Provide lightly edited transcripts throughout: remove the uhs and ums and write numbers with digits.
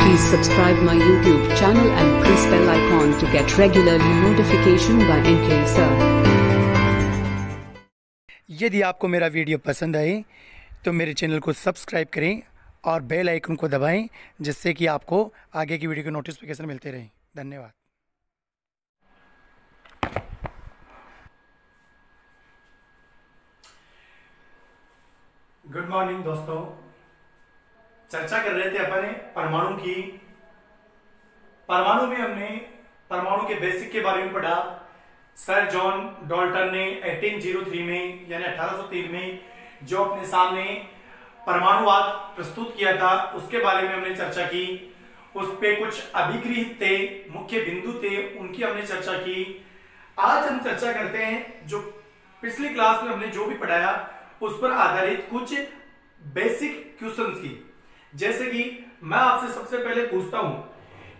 Please subscribe my YouTube channel and press bell icon to get regular notification by NK Sir. यदि आपको मेरा video पसंद आए तो मेरे चैनल को सब्सक्राइब करें और बेल आइकन को दबाएं, जिससे कि आपको आगे की वीडियो के नोटिफिकेशन मिलते रहें। धन्यवाद। गुड मॉर्निंग दोस्तों, चर्चा कर रहे थे अपन परमाणु की। परमाणु में हमने परमाणु के बेसिक के बारे में पढ़ा। सर जॉन डाल्टन ने 1803 में यानी 1803 में जो अपने सामने परमाणुवाद प्रस्तुत किया था, उसके बारे में हमने चर्चा की। उस पे कुछ अभिगृहित थे, मुख्य बिंदु थे, उनकी हमने चर्चा की। आज हम चर्चा करते हैं जो पिछली क्लास में हमने जो भी पढ़ाया उस पर आधारित कुछ बेसिक क्वेश्चंस की। जैसे कि मैं आपसे सबसे पहले पूछता हूं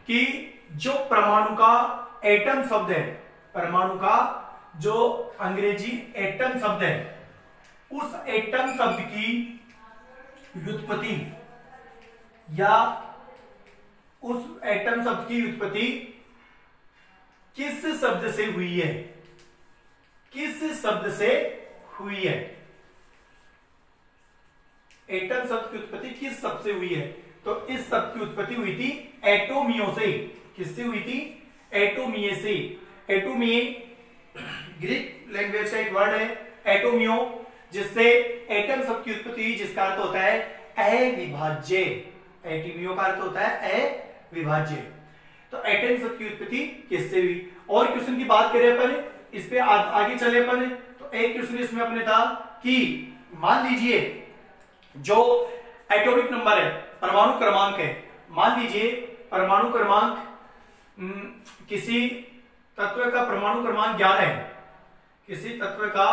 कि जो परमाणु का एटम शब्द है, परमाणु का जो अंग्रेजी एटम शब्द है, उस एटम शब्द की व्युत्पत्ति या उस एटम शब्द की व्युत्पत्ति किस शब्द से हुई है? किस शब्द से हुई है? एटम शब्द की उत्पत्ति किस शब्द से हुई है? तो इस शब्द की उत्पत्ति हुई थी एटोमियो से। किससे हुई थी? एटोमिये से। एटोमिये ग्रीक लैंग्वेज का एक वर्ड है, एटोमियो, जिससे एटम शब्द की उत्पत्ति हुई, जिसका अर्थ होता है अविभाज्य। एटोमियो का अर्थ होता है अविभाज्य। तो एटम शब्द की उत्पत्ति किससे हुई? और क्वेश्चन की बात करें अपन, इस पे आगे चले अपन, तो एक क्वेश्चन इसमें अपने था कि मान लीजिए जो एटॉमिक नंबर है, परमाणु क्रमांक है, मान लीजिए परमाणु क्रमांक किसी तत्व का परमाणु क्रमांक 11 है। किसी तत्व का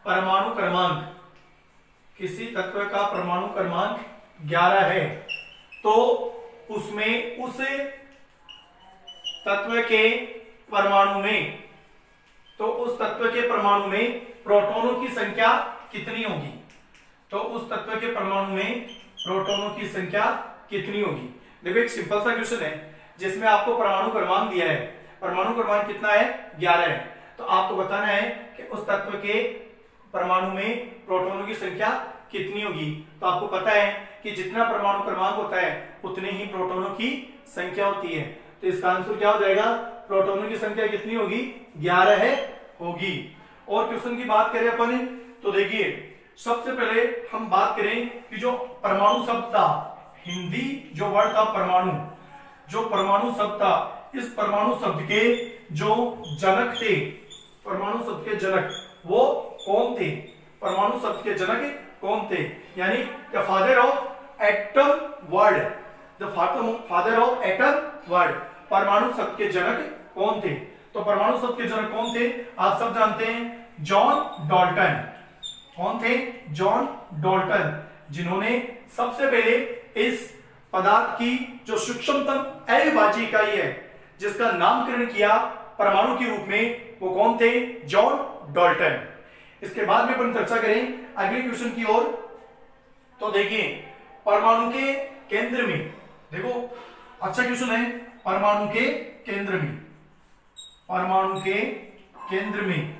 परमाणु क्रमांक, किसी तत्व का परमाणु क्रमांक 11 है, तो उसमें उस तत्व के परमाणु में, तो उस तत्व के परमाणु में प्रोटॉनों की संख्या कितनी होगी? तो उस तत्व के परमाणु में प्रोटॉनों की संख्या कितनी होगी? देखो एक सिंपल सा क्वेश्चन है जिसमें आपको परमाणु क्रमांक दिया है। परमाणु क्रमांक कितना है? 11 है। तो आपको बताना है कि उस तत्व के परमाणु में प्रोटॉनों की संख्या कितनी होगी। तो आपको पता है कि जितना परमाणु क्रमांक होता है उतने ही प्रोटॉनों की संख्या होती है। तो इसका आंसर क्या हो जाएगा? प्रोटॉनों की संख्या कितनी होगी? 11 है होगी। और क्वेश्चन की बात करें अपन, तो देखिए सबसे पहले हम बात करें कि जो परमाणु शब्द था, हिंदी जो वर्ड था परमाणु, जो परमाणु शब्द था, इस परमाणु शब्द के जो जनक थे, परमाणु शब्द के जनक वो कौन थे? परमाणु शब्द के जनक कौन थे? यानी the father of atom word, the father of atom word, परमाणु शब्द के जनक कौन थे? तो परमाणु शब्द के जनक कौन थे? आप सब जानते हैं, जॉन डाल्टन। कौन थे? जॉन डाल्टन, जिन्होंने सबसे पहले इस पदार्थ की जो सूक्ष्मतम अविभाज्य इकाई है, जिसका नामकरण किया परमाणु के रूप में, वो कौन थे? John Dalton. इसके बाद में अपन चर्चा करें अगले क्वेश्चन की ओर। तो देखिए परमाणु के केंद्र में, देखो अच्छा क्वेश्चन है, परमाणु के केंद्र में, परमाणु के केंद्र में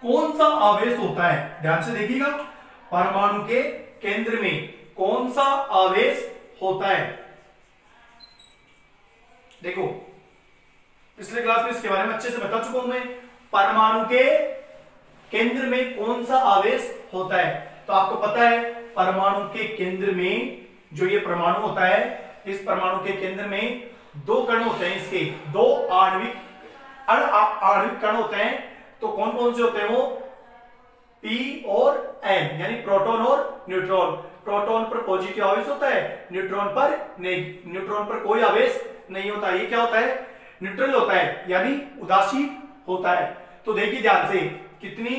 कौन सा आवेश होता है? ध्यान से देखिएगा, परमाणु के केंद्र में कौन सा आवेश होता है? देखो पिछले क्लास में इसके बारे में अच्छे से बता चुका हूं मैं। परमाणु के केंद्र में कौन सा आवेश होता है? तो आपको पता है परमाणु के केंद्र में जो ये परमाणु होता है, इस परमाणु के केंद्र में दो कण होते हैं, इसके दो आणविक कण होते हैं। तो कौन कौन से होते हैं वो? P और N, यानी प्रोटॉन और न्यूट्रॉन। प्रोटॉन पर पॉजिटिव आवेश होता है, न्यूट्रॉन पर कोई आवेश नहीं होता। ये क्या होता है? न्यूट्रल होता है, यानी उदासीन होता है। तो देखिए ध्यान से, कितनी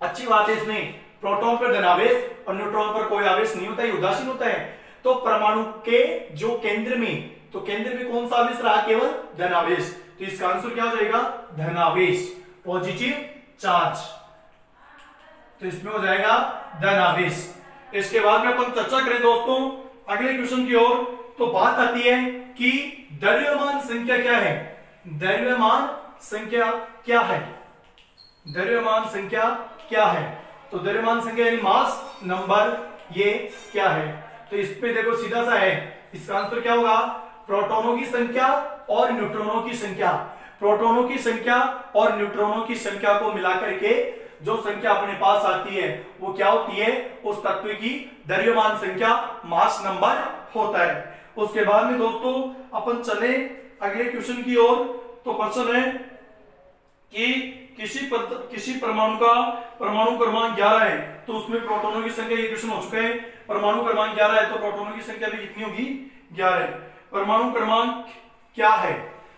अच्छी बात है इसमें, प्रोटॉन पर धनावेश और न्यूट्रॉन पर कोई आवेश नहीं होता, ये उदासीन होता है। तो परमाणु के जो केंद्र में, तो केंद्र में कौन सा आवेश रहा? केवल धनावेश। तो इसका आंसर क्या हो जाएगा? धनावेश, पॉजिटिव चार्ज। तो इसमें हो जाएगा धनावेश। इसके बाद में अपन चर्चा करें दोस्तों अगले क्वेश्चन की ओर। तो बात आती है कि द्रव्यमान संख्या क्या है, द्रव्यमान संख्या क्या है, द्रव्यमान संख्या क्या है। तो द्रव्यमान संख्या यानी मास नंबर ये क्या है। तो इस पे देखो सीधा सा है, इसका आंसर क्या होगा, प्रोटॉनों की संख्या और न्यूट्रॉनों की संख्या। प्रोटॉनों की संख्या और न्यूट्रॉनों की संख्या को मिलाकर के जो संख्या अपने पास आती है वो क्या होती है, उस तत्व की द्रव्यमान संख्या, मास नंबर होता है। उसके बाद में दोस्तों अपन चले अगले क्वेश्चन की ओर। तो क्वेश्चन है कि किसी परमाणु का परमाणु क्रमांक 11 है, तो उसमें प्रोटॉनों की संख्या, ये क्वेश्चन हो चुका है, परमाणु क्रमांक 11 है तो प्रोटॉनों की संख्या भी कितनी होगी, 11 है। परमाणु क्रमांक क्या है,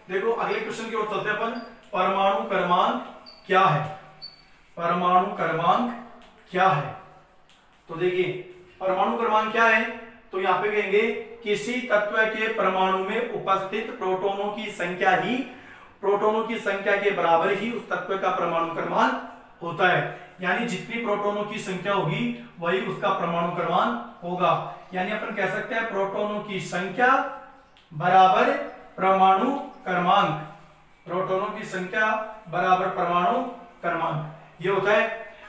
देखो अगले क्वेश्चन की ओर चलते हैं अपन। परमाणु क्रमांक क्या है, परमाणु क्रमांक क्या है। तो देखिए परमाणु क्रमांक क्या है, तो यहां पे कहेंगे किसी तत्व के परमाणु में उपस्थित प्रोटॉनों की संख्या ही, प्रोटॉनों की संख्या के बराबर ही उस तत्व का परमाणु क्रमांक होता है। यानी जितनी प्रोटॉनों की संख्या होगी वही उसका परमाणु क्रमांक होगा। यानी अपन कह सकते हैं प्रोटॉनों की संख्या बराबर परमाणु क्रमांक, प्रोटॉनों की संख्या बराबर परमाणु क्रमांक, ये होता है।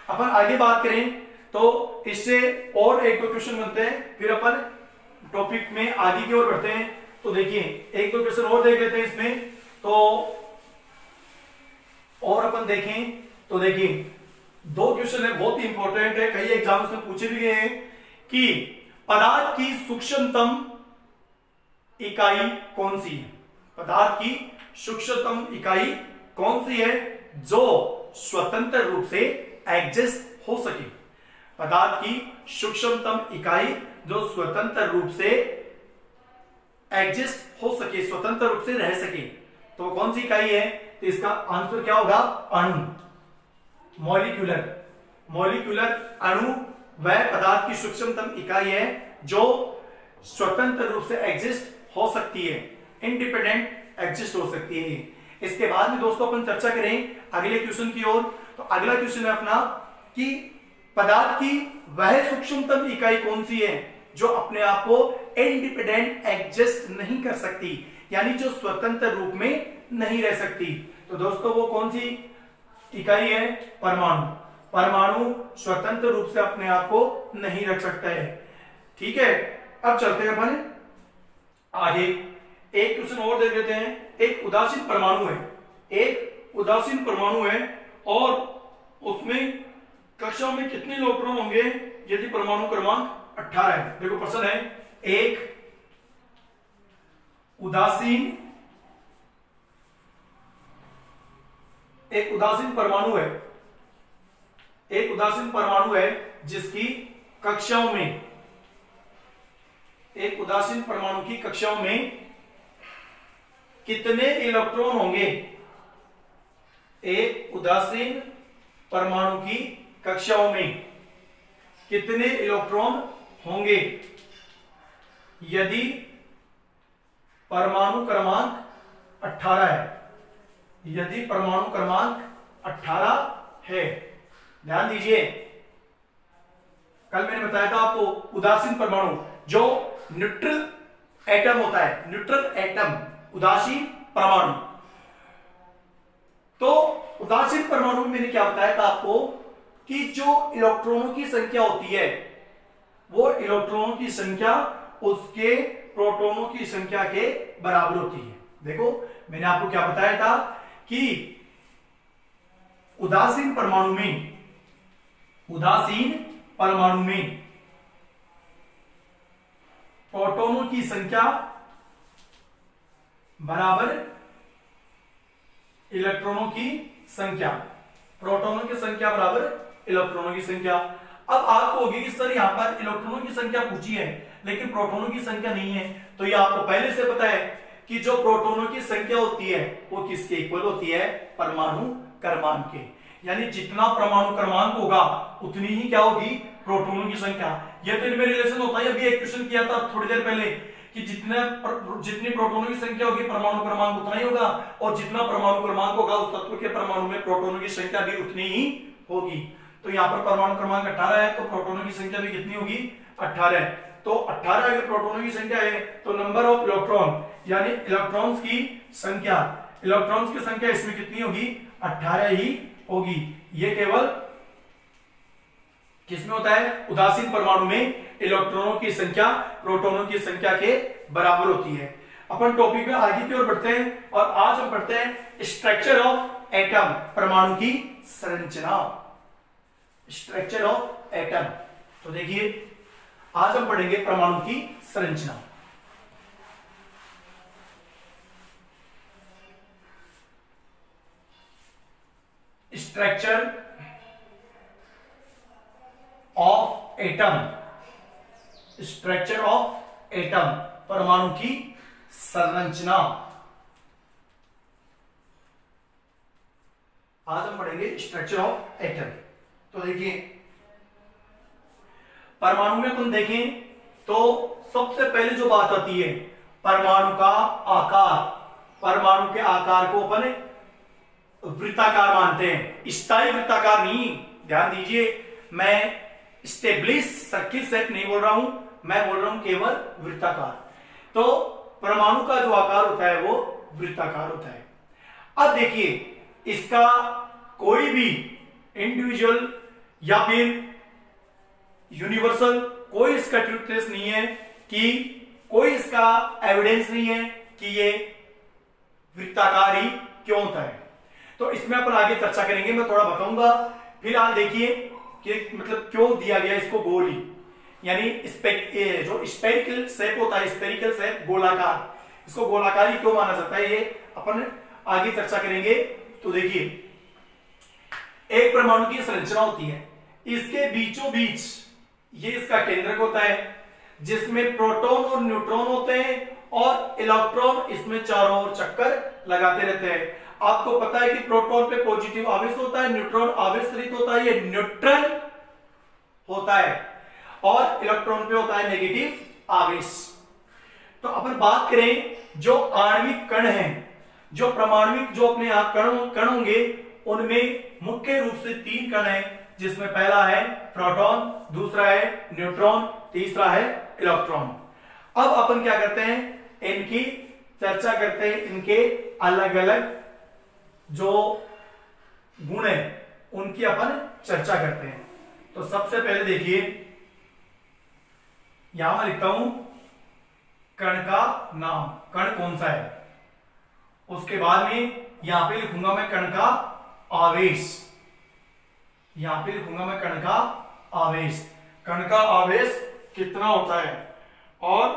अपन आगे बात करें तो इससे और एक दो क्वेश्चन बनते हैं, फिर अपन टॉपिक में आगे की ओर बढ़ते हैं। तो देखिए एक दो क्वेश्चन और देख लेते हैं इसमें। तो और अपन देखें तो देखिए दो क्वेश्चन है, बहुत ही इंपॉर्टेंट है, कई एग्जाम्स में पूछे भी गए हैं कि पदार्थ की सूक्ष्मतम इकाई कौन सी है, पदार्थ की सूक्ष्मतम इकाई कौन सी है जो स्वतंत्र रूप से एग्जिस्ट हो सके, पदार्थ की सूक्ष्मतम इकाई जो स्वतंत्र रूप से एग्जिस्ट हो सके, स्वतंत्र रूप से रह सके, तो कौन सी इकाई है। तो इसका आंसर क्या होगा, अणु, मॉलिक्यूलर, मॉलिक्यूलर अणु वह पदार्थ की सूक्ष्मतम इकाई है जो स्वतंत्र रूप से एग्जिस्ट हो सकती है, इंडिपेंडेंट एग्जिस्ट हो सकती है। इसके बाद में दोस्तों अपन चर्चा करें अगले क्वेश्चन की ओर। तो अगला क्वेश्चन है अपना कि पदार्थ की वह सूक्ष्मतम इकाई कौन सी है जो अपने आप को इंडिपेंडेंट एग्जिस्ट नहीं कर सकती, यानी जो स्वतंत्र रूप में नहीं रह सकती। तो दोस्तों वो कौन सी इकाई है, परमाणु। परमाणु स्वतंत्र रूप से अपने आप को नहीं रख सकता है। ठीक है, अब चलते हैं अपन आगे, एक क्वेश्चन और देख लेते हैं। एक उदासीन परमाणु है, एक उदासीन परमाणु है और उसमें कक्षा में कितने इलेक्ट्रॉन होंगे यदि परमाणु क्रमांक 18 है। देखो प्रश्न है, एक उदासीन परमाणु है, एक उदासीन परमाणु है जिसकी कक्षाओं में, एक उदासीन परमाणु की कक्षाओं में कितने इलेक्ट्रॉन होंगे। एक उदासीन परमाणु की कक्षाओं में कितने इलेक्ट्रॉन होंगे यदि परमाणु क्रमांक 18 है, यदि परमाणु क्रमांक 18 है। ध्यान दीजिए, कल मैंने बताया था आपको उदासीन परमाणु जो न्यूट्रल एटम होता है, न्यूट्रल एटम उदासीन परमाणु। तो उदासीन परमाणु में मैंने क्या बताया था आपको कि जो इलेक्ट्रॉनों की संख्या होती है वो इलेक्ट्रॉनों की संख्या उसके प्रोटॉनों की संख्या के बराबर होती है। देखो मैंने आपको क्या बताया था कि उदासीन परमाणु में, उदासीन परमाणु में प्रोटॉनों की संख्या बराबर इलेक्ट्रॉनों की संख्या, प्रोटॉनों की संख्या बराबर इलेक्ट्रॉनों की संख्या। अब आपको होगी कि सर यहां पर इलेक्ट्रॉनों की संख्या पूछी है लेकिन प्रोटॉनों की संख्या नहीं है, तो ये आपको पहले से पता है कि जो प्रोटॉनों की संख्या होती है वो किसके इक्वल होती है, परमाणु क्रमांक के। यानी जितना परमाणु क्रमांक होगा उतनी ही क्या होगी, प्रोटॉनों की संख्या। यह तो इनमें रिलेशन होता है। अभी एक क्वेश्चन किया था थोड़ी देर पहले कि जितनी प्रोटॉनों की संख्या होगी परमाणु क्रमांक उतना ही होगा, और जितना परमाणु क्रमांक होगा उस तत्व के परमाणु में प्रोटॉनों की संख्या भी उतनी ही होगी। तो यहाँ पर परमाणु क्रमांक 18 है तो प्रोटॉनों की संख्या भी कितनी होगी, 18 है। तो 18 अगर प्रोटॉनों की संख्या है तो नंबर ऑफ इलेक्ट्रॉन यानी इलेक्ट्रॉन्स की संख्या इसमें कितनी होगी? 18 ही होगी। ये केवल किसमें होता है? उदासीन परमाणु में इलेक्ट्रॉनों की संख्या प्रोटॉनों की संख्या के बराबर होती है। अपन टॉपिक में आगे की ओर बढ़ते हैं और आज हम पढ़ते हैं स्ट्रक्चर ऑफ एटम, परमाणु की संरचना। Structure of atom. तो देखिए आज हम पढ़ेंगे परमाणु की संरचना। Structure of atom, structure of atom, परमाणु की संरचना। आज हम पढ़ेंगे स्ट्रक्चर ऑफ एटम। तो देखिए परमाणु में अपन देखें तो सबसे पहले जो बात आती है परमाणु का आकार। परमाणु के आकार को अपन वृत्ताकार मानते हैं, स्थायी वृत्ताकार नहीं। ध्यान दीजिए, मैं स्टेबलिश सर्किल शेप नहीं बोल रहा हूं, मैं बोल रहा हूं केवल वृत्ताकार। तो परमाणु का जो आकार होता है वो वृत्ताकार होता है। अब देखिए इसका कोई भी इंडिविजुअल या फिर यूनिवर्सल कोई इसका ट्रूथनेस नहीं है, कि कोई इसका एविडेंस नहीं है कि ये वृत्ताकार ही क्यों होता है। तो इसमें अपन आगे चर्चा करेंगे, मैं थोड़ा बताऊंगा। फिलहाल देखिए कि मतलब क्यों दिया गया इसको गोल ही, यानी जो स्पेरिकल शेप होता है, स्पेरिकल शेप गोलाकार, इसको गोलाकार ही क्यों माना जाता है, ये अपन आगे चर्चा करेंगे। तो देखिए एक परमाणु की संरचना होती है, इसके बीचों बीच ये इसका केंद्रक होता है जिसमें प्रोटॉन और न्यूट्रॉन होते हैं और इलेक्ट्रॉन इसमें चारों ओर चक्कर लगाते रहते हैं। आपको पता है कि प्रोटॉन पे पॉजिटिव आवेश होता है, न्यूट्रॉन आवेश रहित होता है, ये न्यूट्रल होता है, और इलेक्ट्रॉन पे होता है नेगेटिव आवेश। तो अपन बात करें जो आणविक कण हैं, जो परमाणुविक जो अपने आप कण होंगे, उनमें मुख्य रूप से 3 कण हैं, जिसमें पहला है प्रोटॉन, दूसरा है न्यूट्रॉन, तीसरा है इलेक्ट्रॉन। अब अपन क्या करते हैं, इनकी चर्चा करते हैं, इनके अलग अलग जो गुण है उनकी अपन चर्चा करते हैं। तो सबसे पहले देखिए यहां मैं लिखता हूं कण का नाम, कण कौन सा है। उसके बाद में यहां पे लिखूंगा मैं कण का आवेश, यहां पे लिखूंगा मैं कण का आवेश, कण का आवेश कितना होता है, और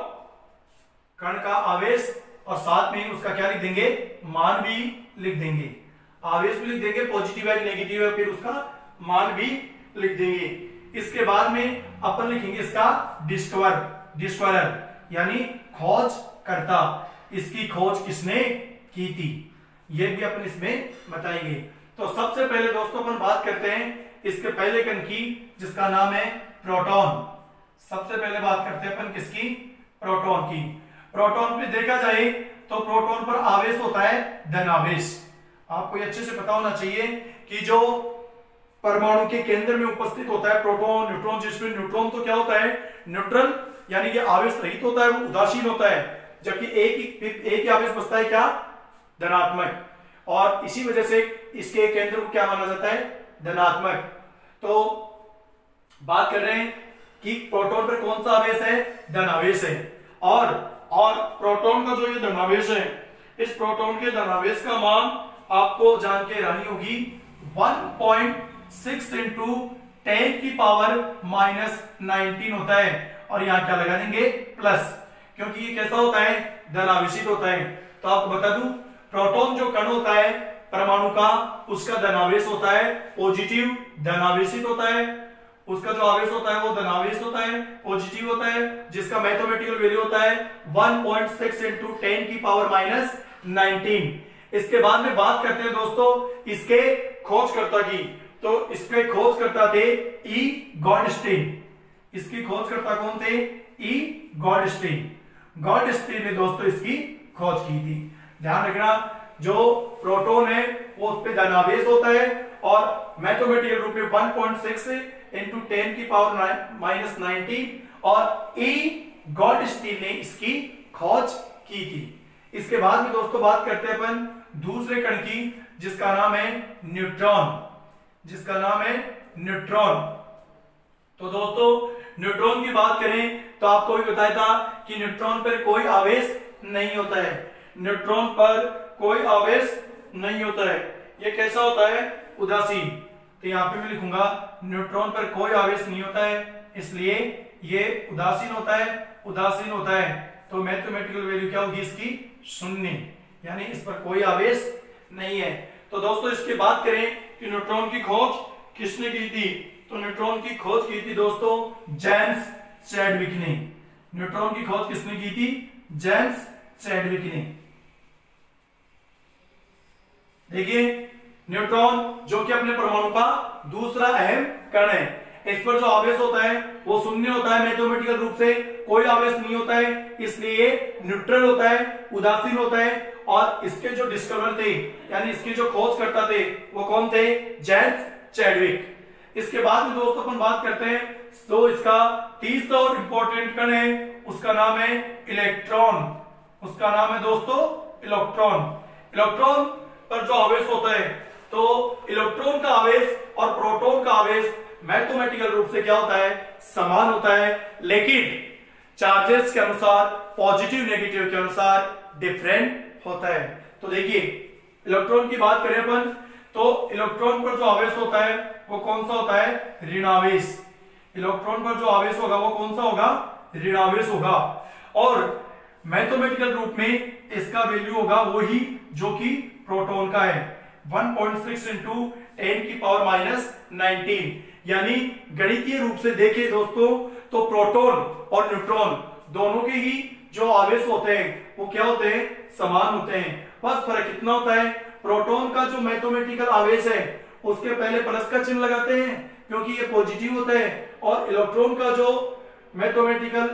कण का आवेश, और साथ में उसका क्या लिख देंगे, मान भी लिख देंगे। आवेश भी लिख देंगे, पॉजिटिव है नेगेटिव है, फिर उसका मान भी लिख देंगे। इसके बाद में अपन लिखेंगे इसका डिस्कवरर यानी खोज करता, इसकी खोज किसने की थी, ये भी अपन इसमें बताएंगे। तो सबसे पहले दोस्तों अपन बात करते हैं इसके पहले कण की, जिसका नाम है प्रोटॉन। सबसे पहले बात करते हैं अपन किसकी, प्रोटॉन की। प्रोटॉन पे देखा जाए तो प्रोटॉन पर आवेश होता है धनावेश। आपको ये अच्छे से पता होना चाहिए कि जो परमाणु के केंद्र में उपस्थित होता है प्रोटॉन, न्यूट्रॉन, जिसमें न्यूट्रॉन तो क्या होता है न्यूट्रल, यानी कि आवेश रहित होता है, वो उदासीन होता है, जबकि एक ही आवेश बचता है क्या, धनात्मक, और इसी वजह से इसके केंद्र को क्या माना जाता है, धनात्मक। तो बात कर रहे हैं कि प्रोटॉन पर कौन सा आवेश है, धनावेश है, और प्रोटॉन का जो ये धनावेश है, इस प्रोटॉन के धनावेश का मान आपको जान के रहनी होगी 1.6 इंटू 10 की पावर -19 होता है, और यहां क्या लगा देंगे प्लस, क्योंकि ये कैसा होता है, धनावेशित होता है। तो आपको बता दूं प्रोटॉन जो कण होता है परमाणु का, उसका धनावेश होता है पॉजिटिव, धनावेशित होता है, उसका जो आवेश होता है वो धनावेश होता है, पॉजिटिव होता है, जिसका मैथमेटिकल वैल्यू होता है 1.6 इंटू 10 की पावर -19। इसके बाद में बात करते हैं दोस्तों इसके खोजकर्ता की। तो इसके खोजकर्ता थे ई गॉडस्टीन। इसकी खोजकर्ता कौन थे, ई गॉडस्टीन। गॉडस्टीन ने दोस्तों इसकी खोज की थी। ध्यान रखना जो प्रोटॉन है वो उस पे धनावेश होता है, और मैथमेटिकल रूप में 1.6 इंटू 10 की पावर -19, और ई गॉडस्टीन ने इसकी खोज की थी। इसके बाद में दोस्तों बात करते हैं अपन दूसरे कण की, जिसका नाम है न्यूट्रॉन, जिसका नाम है न्यूट्रॉन। तो दोस्तों न्यूट्रॉन की बात करें तो आपको भी बताया था कि न्यूट्रॉन पर कोई आवेश नहीं होता है, न्यूट्रॉन पर कोई आवेश नहीं होता है। ये कैसा होता है? उदासीन। तो यहां पे मैं लिखूंगा न्यूट्रॉन पर कोई आवेश नहीं होता है, इसलिए ये उदासीन होता है, उदासीन होता है। तो मैथमेटिकल वैल्यू क्या होगी इसकी? शून्य, यानी इस पर कोई आवेश नहीं है। तो दोस्तों इसकी बात करें कि न्यूट्रॉन की खोज किसने की थी, तो न्यूट्रॉन की खोज की थी दोस्तों जेम्स चैडविक ने। न्यूट्रॉन की खोज किसने की थी? जेम्स चैडविक ने। देखिए न्यूट्रॉन जो कि अपने परमाणु का दूसरा अहम कण है, इस पर जो आवेश होता है वो शून्य होता है, मैथमेटिकल रूप से कोई आवेश नहीं होता है, इसलिए न्यूट्रल होता है, उदासीन होता है। और इसके जो डिस्कवर थे, यानी इसके जो खोजकर्ता थे, वो कौन थे? James Chadwick. इसके बाद में दोस्तों अपन बात करते हैं तो इसका तीसरा और इंपॉर्टेंट कण है, उसका नाम है इलेक्ट्रॉन। उसका नाम है दोस्तों इलेक्ट्रॉन। इलेक्ट्रॉन पर जो आवेश होता है, तो इलेक्ट्रॉन का आवेश और प्रोटॉन का आवेश मैथमेटिकल रूप से क्या होता है? समान होता है, लेकिन चार्जेस के अनुसार, पॉजिटिव नेगेटिव के अनुसार डिफरेंट होता है। तो देखिए इलेक्ट्रॉन की बात करें अपन, तो इलेक्ट्रॉन पर जो आवेश होता है वो कौन सा होता है? ऋणावेश। इलेक्ट्रॉन पर जो आवेश होगा वो कौन सा होगा? ऋणावेश होगा। और मैथमेटिकल रूप में इसका वैल्यू होगा वही जो कि प्रोटॉन का है, 1.6 इंटू 10 की पावर माइनस 19। यानी गणितीय रूप से देखें दोस्तों तो प्रोटॉन और न्यूट्रॉन दोनों के ही जो आवेश होते हैं वो क्या होते हैं? समान होते हैं। बस फर्क कितना होता है? प्रोटॉन का जो मैथमेटिकल आवेश है उसके पहले प्लस का चिन्ह लगाते हैं क्योंकि ये पॉजिटिव होता है, और इलेक्ट्रॉन का जो मैथमेटिकल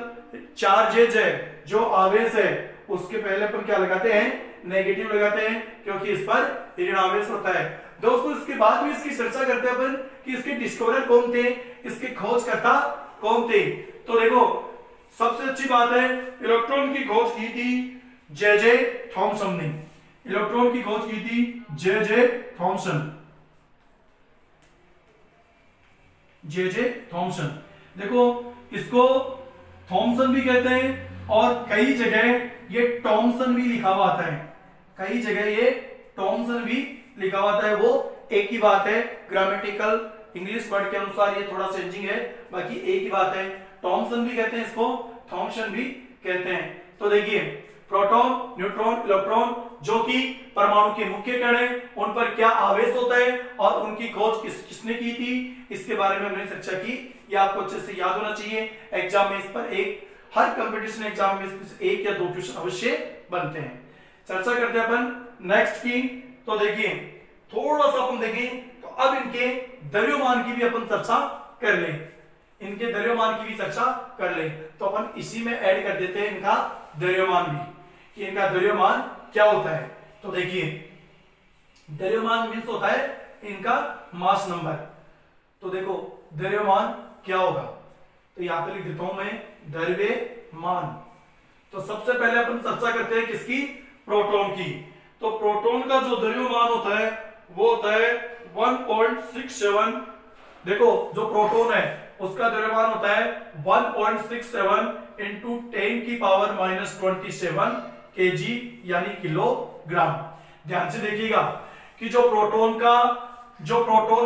चार्जेज है, जो आवेश है, उसके पहले अपन क्या लगाते हैं? नेगेटिव लगाते हैं, क्योंकि इस पर ऋण आवेश होता है। दोस्तों इसके बाद में इसकी चर्चा करते हैं अपन कि इसके डिस्कवरर कौन थे, इसके खोजकर्ता कौन थे। तो देखो सबसे अच्छी बात है, इलेक्ट्रॉन की खोज की थी जे थॉमसन ने। इलेक्ट्रॉन की खोज की थी जे थॉमसन। J Thomson. देखो इसको थॉमसन भी कहते हैं और कई जगह ये टॉमसन भी लिखा हुआ आता है, कई जगह ये टॉमसन भी लिखा हुआ आता है। वो एक ही बात है, ग्रामेटिकल इंग्लिश वर्ड के अनुसार ये थोड़ा चेंजिंग है, बाकी एक ही बात है। टॉमसन भी कहते हैं इसको, थॉमसन भी कहते हैं। तो देखिए प्रोटॉन, न्यूट्रॉन, इलेक्ट्रॉन जो कि परमाणु के मुख्य कण है, उन पर क्या आवेश होता है और उनकी खोज किसने की थी, इसके बारे में हमने चर्चा की। ये आपको अच्छे से याद होना चाहिए। एग्जाम में इस पर हर कंपटीशन एग्जाम में एक या दो क्वेश्चन अवश्य बनते हैं। चर्चा करते हैं अपन नेक्स्ट की। तो देखिए थोड़ा सा अपन देखें तो अब इनके द्रव्यमान की भी अपन चर्चा कर लें, इनके द्रव्यमान की भी चर्चा कर लें। तो अपन इसी में ऐड कर देते हैं इनका द्रव्यमान भी, कि इनका द्रव्यमान क्या होता है। तो देखिए द्रव्यमान मीन्स होता है इनका मास नंबर। तो देखो द्रव्यमान क्या होगा, तो यहां पे लिख देता हूं मैं द्रव्यमान। तो सबसे पहले अपन चर्चा करते हैं किसकी? प्रोटॉन की। तो प्रोटॉन का जो द्रव्यमान होता है वो होता है 1.67। देखो जो प्रोटॉन है उसका द्रव्यमान होता है 1.67 इंटू 10 की पावर माइनस 27 kg यानी किलोग्राम। ध्यान से देखिएगा कि जो प्रोटॉन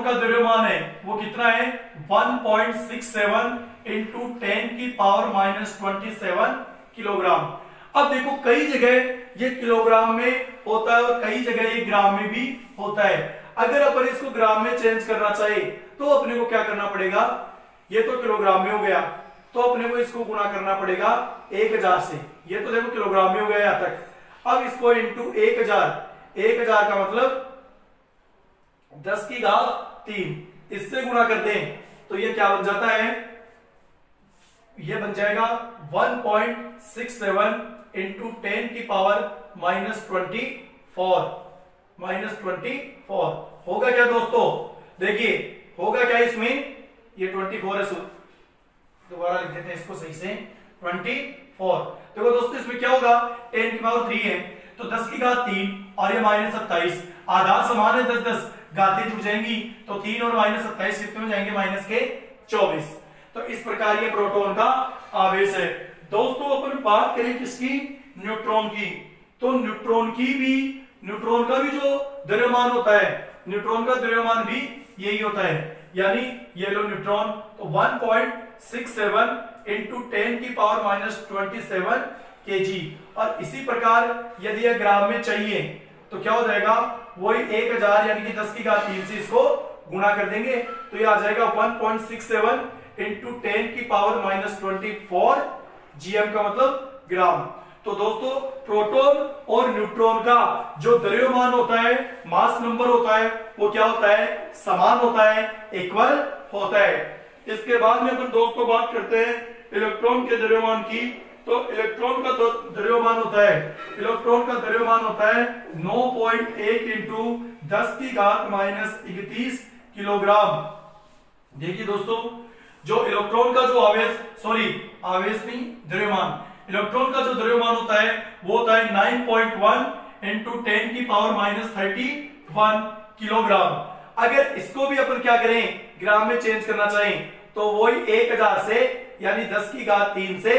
का द्रव्यमान है वो कितना है? 1.67 इंटू 10 की पावर माइनस 27 किलोग्राम। अब देखो कई जगह ये किलोग्राम में होता है और कई जगह ये ग्राम में भी होता है। अगर अपन इसको ग्राम में चेंज करना चाहे तो अपने को क्या करना पड़ेगा? ये तो किलोग्राम में हो गया, तो अपने को इसको गुणा करना पड़ेगा 1000 से। ये तो देखो किलोग्राम में हो गया यहां तक। अब इसको इंटू 1000 का मतलब 10 की घात 3, इससे गुणा करते हैं तो ये क्या बन जाता है? ये बन जाएगा 1.67 इंटू 10 की पावर माइनस 24 होगा क्या दोस्तों? देखिए होगा क्या इसमें? ये 24 है, दोबारा लिख देते हैं इसको सही से, 24। देखो दोस्तों इसमें क्या होगा, 10 की पावर 3 है तो 10 की घात 3 और ये -27, आधार समान है 10 10, घातें जुड़ जाएंगी तो 3 और -27 कितने हो जाएंगे, -24। तो इस प्रकार ये प्रोटॉन का आवेश है। दोस्तों अपन बात करें किसकी, न्यूट्रॉन की, तो न्यूट्रॉन का भी जो द्रव्यमान होता है, न्यूट्रॉन का द्रव्यमान भी यही होता है, यानी ये लो न्यूट्रॉन, तो 1.67 × 10 की पावर -27 kg। और इसी प्रकार यदि यह ग्राम में चाहिए तो क्या हो जाएगा, वही 1000 यानी कि 10 की घात 3 से इसको गुणा कर देंगे तो ये आ जाएगा 1.67 × 10 की पावर -24 gm का मतलब ग्राम। तो दोस्तों प्रोटॉन और न्यूट्रॉन का जो द्रव्यमान होता है, मास नंबर होता है, वो क्या होता है, समान होता है, इक्वल होता है। इसके बाद में अपन दोस्तों बात करते हैं इलेक्ट्रॉन के द्रव्यमान की। तो इलेक्ट्रॉन का द्रव्यमान होता है, इलेक्ट्रॉन का द्रव्यमान होता है 9.1 × 10 की घात -31 किलोग्राम। देखिए दोस्तों जो इलेक्ट्रॉन का जो आवेश नहीं, द्रव्यमान, इलेक्ट्रॉन का जो द्रव्यमान होता है वो होता है 9.1 × 10 की पावर -31 किलोग्राम। अगर इसको भी अपन क्या करें, ग्राम में चेंज करना चाहें तो वही 1000 से यानी 10 की घात 3 से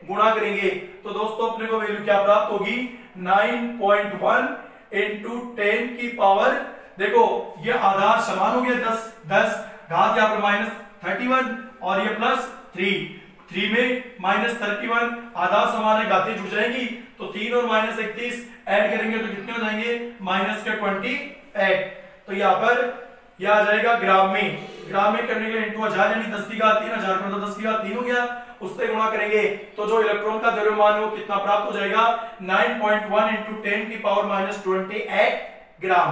गुणा करेंगे तो दोस्तों अपने को वैल्यू क्या प्राप्त होगी, 9.1 × 10 की पावर, देखो ये आधार समान हो गया 10 10, घात यहाँ पर -31 और ये +3 में -31, आधार समान है, घातें जुड़ जाएंगी तो 3 और -31 ऐड करेंगे तो कितने हो जाएंगे, -28। तो यहाँ पर यह आ जाएगा ग्राम में करने के लिए × 1000 यानी 10 की घात 3, 1000 को तो 10 की घात 3 हो गया, उससे गुणा करेंगे तो जो इलेक्ट्रॉन का द्रव्यमान है वो कितना प्राप्त हो जाएगा, 9.1 × 10 की पावर -28 ग्राम।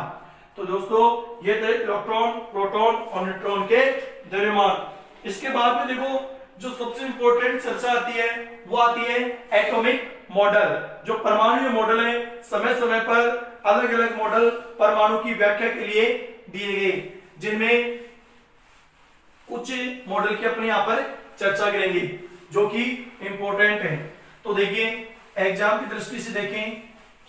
तो दोस्तों ये थे इलेक्ट्रॉन, प्रोटॉन और न्यूट्रॉन के द्रव्यमान। इसके बाद में देखो जो सबसे इंपॉर्टेंट चर्चा आती है वो आती है एटॉमिक मॉडल। जो परमाणु मॉडल है, समय समय पर अलग अलग मॉडल परमाणु की व्याख्या के लिए दिए गए, जिनमें कुछ मॉडल की अपने यहां पर चर्चा करेंगे जो कि इंपॉर्टेंट है। तो देखिए एग्जाम की दृष्टि से देखें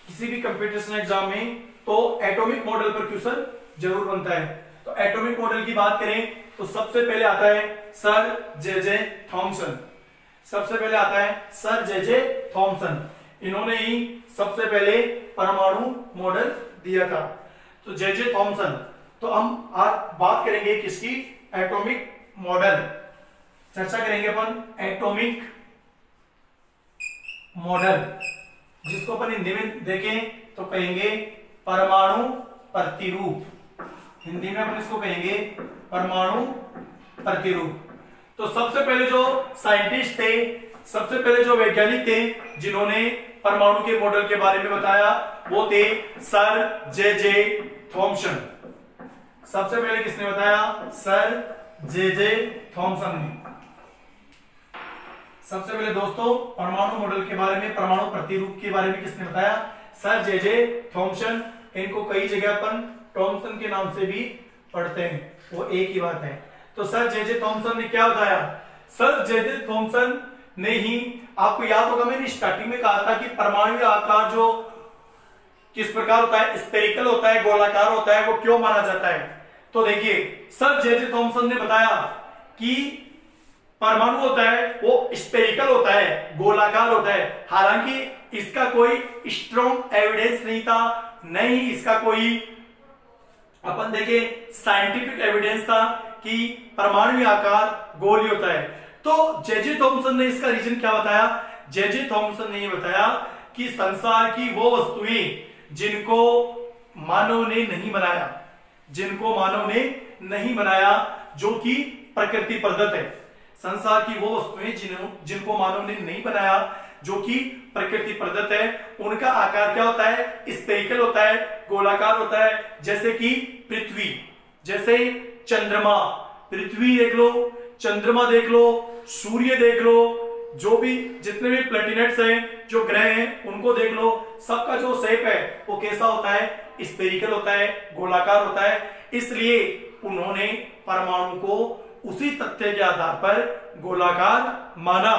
किसी भी कंपटीशन एग्जाम में तो एटॉमिक मॉडल पर क्वेश्चन जरूर बनता है। तो एटॉमिक मॉडल की बात करें तो सबसे पहले आता है सर जे थॉमसन। सबसे पहले आता है सर जे थॉमसन, इन्होंने ही सबसे पहले परमाणु मॉडल दिया था। तो जे थॉमसन, तो हम आज बात करेंगे किसकी, एटॉमिक मॉडल, चर्चा करेंगे अपन एटॉमिक मॉडल, जिसको अपन हिंदी में देखें तो कहेंगे परमाणु प्रतिरूप। हिंदी में अपन इसको कहेंगे परमाणु प्रतिरूप। तो सबसे पहले जो साइंटिस्ट थे, सबसे पहले जो वैज्ञानिक थे जिन्होंने परमाणु के मॉडल के बारे में बताया वो थे सर जे थॉमसन। सबसे पहले किसने बताया, सर जे थॉमसन ने। सबसे पहले दोस्तों परमाणु मॉडल के बारे में, परमाणु प्रतिरूप के बारे में किसने बताया, सर जे थॉमसन। इनको कई जगह अपन थॉमसन के नाम से भी पढ़ते हैं, वो एक ही बात है। तो सर जे थॉमसन ने क्या बताया, सर जे थॉमसन ने ही, आपको याद होगा मैंने स्टार्टिंग में कहा था कि परमाणु आकार जो किस प्रकार होता है, स्फेरिकल होता है, गोलाकार होता है, वो क्यों माना जाता है। तो देखिए सर जे थॉमसन ने बताया कि परमाणु होता है वो स्फेरिकल होता है, गोलाकार होता है। हालांकि इसका कोई स्ट्रॉन्ग एविडेंस नहीं था, नहीं इसका कोई अपन देखें साइंटिफिक एविडेंस था कि परमाणु आकार गोल ही होता है। तो जे थॉमसन ने इसका रीजन क्या बताया, जे थॉमसन ने ये बताया कि संसार की वो वस्तुएं जिनको मानव ने नहीं बनाया, जिनको मानव ने नहीं बनाया, जो कि प्रकृति प्रदत्त है। संसार की वो वस्तुएं जिनको मानव ने नहीं बनाया, जो कि प्रकृति प्रदत्त है, उनका आकार क्या होता है, स्फेरिकल होता है, गोलाकार होता है। जैसे कि पृथ्वी, जैसे चंद्रमा, पृथ्वी देख लो, चंद्रमा देख लो, सूर्य देख लो, जो भी जितने भी प्लैनेट्स हैं, जो ग्रह हैं, उनको देख लो, सबका जो शेप है वो कैसा होता है, स्फेरिकल होता है, गोलाकार होता है। इसलिए उन्होंने परमाणु को उसी तथ्य के आधार पर गोलाकार माना।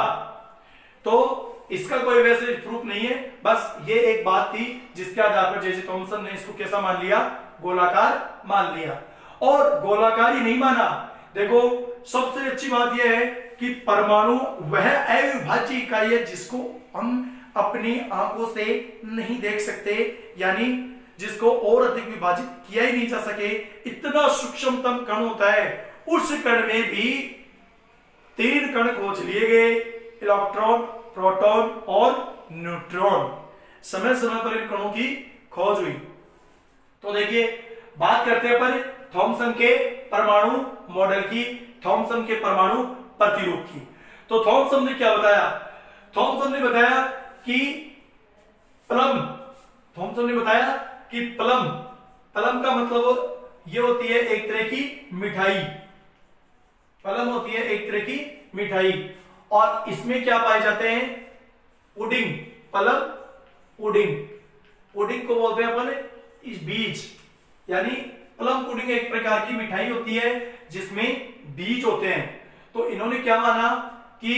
तो इसका कोई वैसे प्रूफ नहीं है, बस ये एक बात थी जिसके आधार पर जे थॉमसन ने इसको कैसा मान लिया, गोलाकार मान लिया। और गोलाकार ही नहीं माना, देखो सबसे अच्छी बात यह है कि परमाणु वह अविभाज्य इकाई है जिसको हम अपनी आंखों से नहीं देख सकते, यानी जिसको और अधिक विभाजित किया ही नहीं जा सके, इतना सूक्ष्मतम कण होता है। उस कण में भी 3 कण खोज लिए गए, इलेक्ट्रॉन, प्रोटॉन और न्यूट्रॉन। समय समय पर इन कणों की खोज हुई। तो देखिए बात करते हैं पर थॉमसन के परमाणु मॉडल की, थॉमसन के परमाणु प्रतिरूप की। तो थॉमसन ने क्या बताया, थॉमसन ने बताया कि प्लम, थॉमसन ने बताया कि प्लम, प्लम का मतलब ये होती है एक तरह की मिठाई, प्लम होती है एक तरह की मिठाई। और इसमें क्या पाए जाते हैं, पुडिंग, प्लम पुडिंग, पुडिंग को बोलते हैं अपन इस बीज, यानी प्लम पुडिंग एक प्रकार की मिठाई होती है जिसमें बीज होते हैं। तो इन्होंने क्या माना कि